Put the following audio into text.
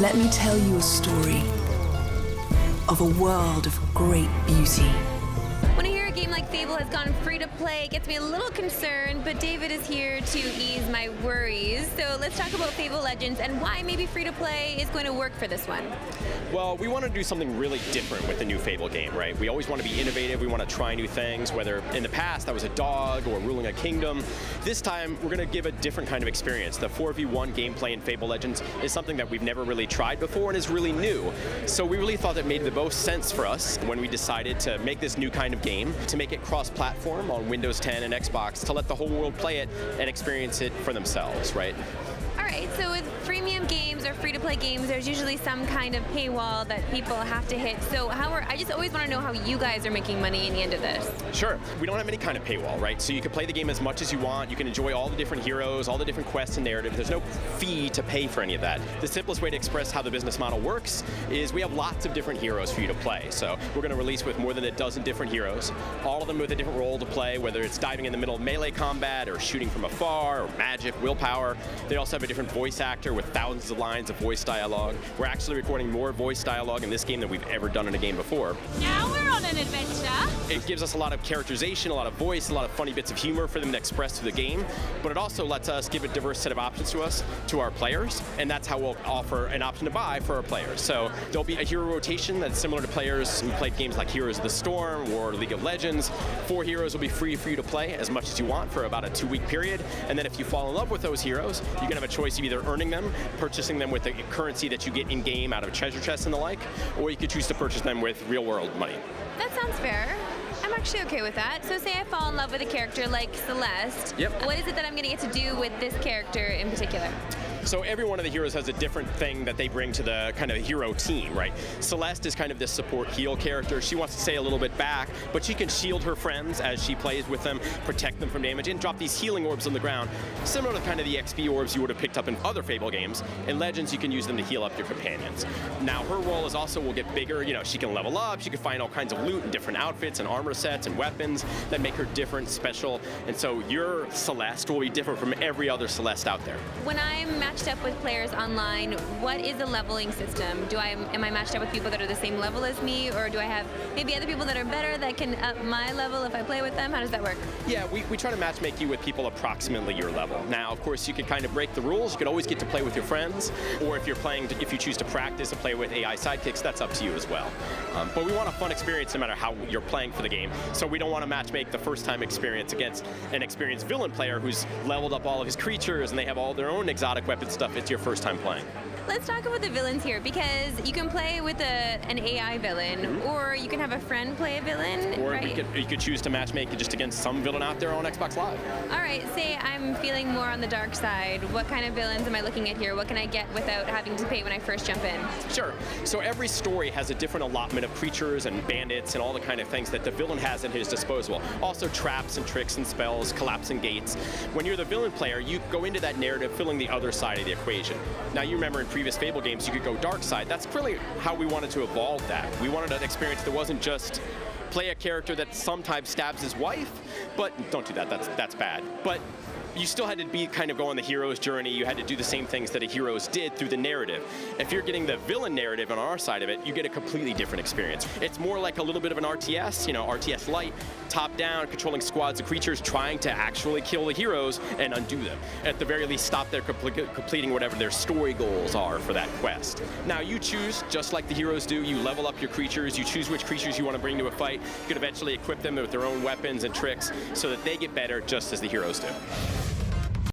Let me tell you a story of a world of great beauty. When I hear a game like Fable has gone free to play, it gets me a little concerned, but David is here to ease my worries. So let's talk about Fable Legends and why maybe free to play is going to work for this one. Well, we want to do something really different with the new Fable game, right? We always want to be innovative, we want to try new things, whether in the past that was a dog or ruling a kingdom. This time, we're going to give a different kind of experience. The 4v1 gameplay in Fable Legends is something that we've never really tried before and is really new. So we really thought that made the most sense for us when we decided to make this new kind of game, to make it cross-platform on Windows 10 and Xbox, to let the whole world play it and experience it for themselves, right? All right, so with freemium games or free-to-play games, there's usually some kind of paywall that people have to hit. So I just always want to know how you guys are making money in the end of this. Sure. We don't have any kind of paywall, right? So you can play the game as much as you want. You can enjoy all the different heroes, all the different quests and narrative. There's no fee to pay for any of that. The simplest way to express how the business model works is we have lots of different heroes for you to play. So we're going to release with more than a dozen different heroes, all of them with a different role to play, whether it's diving in the middle of melee combat or shooting from afar or magic, willpower. They also have a different voice actor with thousands of lines of voice dialogue. We're actually recording more voice dialogue in this game than we've ever done in a game before. Now we're on an adventure. It gives us a lot of characterization, a lot of voice, a lot of funny bits of humor for them to express through the game, but it also lets us give a diverse set of options to our players, and that's how we'll offer an option to buy for our players. So there'll be a hero rotation that's similar to players who played games like Heroes of the Storm or League of Legends. 4 heroes will be free for you to play as much as you want for about a 2-week period, and then if you fall in love with those heroes, you can have a choice of either earning them, purchasing them with the currency that you get in-game out of treasure chests and the like, or you could choose to purchase them with real-world money. That sounds fair. I'm actually okay with that. So say I fall in love with a character like Celeste. Yep. What is it that I'm going to get to do with this character in particular? So every one of the heroes has a different thing that they bring to the kind of hero team, right? Celeste is kind of this support heal character. She wants to stay a little bit back, but she can shield her friends as she plays with them, protect them from damage, and drop these healing orbs on the ground, similar to kind of the XP orbs you would have picked up in other Fable games. In Legends, you can use them to heal up your companions. Now, her role is also will get bigger. You know, she can level up, she can find all kinds of loot and different outfits and armor sets and weapons that make her different, special, and so your Celeste will be different from every other Celeste out there. When I'm matched up with players online, what is the leveling system? Am I matched up with people that are the same level as me, or do I have maybe other people that are better that can up my level if I play with them? How does that work? Yeah, we try to matchmake you with people approximately your level. Now, of course, you can kind of break the rules. You can always get to play with your friends, or if you choose to practice and play with AI sidekicks, that's up to you as well. But we want a fun experience no matter how you're playing for the game. So we don't want to matchmake the first time experience against an experienced villain player who's leveled up all of his creatures and they have all their own exotic weapon stuff. It's your first time playing. Let's talk about the villains here, because you can play with an AI villain, or you can have a friend play a villain, or right? you could choose to matchmake just against some villain out there on Xbox Live. All right, say I'm feeling more on the dark side. What kind of villains am I looking at here? What can I get without having to pay when I first jump in? Sure. So every story has a different allotment of creatures and bandits and all the kind of things that the villain has at his disposal. Also traps and tricks and spells, collapsing gates. When you're the villain player, you go into that narrative filling the other side of the equation. Now, you remember in previous Fable games, you could go dark side. That's really how we wanted to evolve that. We wanted an experience that wasn't just play a character that sometimes stabs his wife, but don't do that, that's bad. But you still had to kind of go on the hero's journey. You had to do the same things that a heroes did through the narrative. If you're getting the villain narrative on our side of it, you get a completely different experience. It's more like a little bit of an RTS, RTS light, top down, controlling squads of creatures, trying to actually kill the heroes and undo them. At the very least, stop their completing whatever their story goals are for that quest. Now you choose, just like the heroes do, you level up your creatures, you choose which creatures you want to bring to a fight. You can eventually equip them with their own weapons and tricks so that they get better just as the heroes do.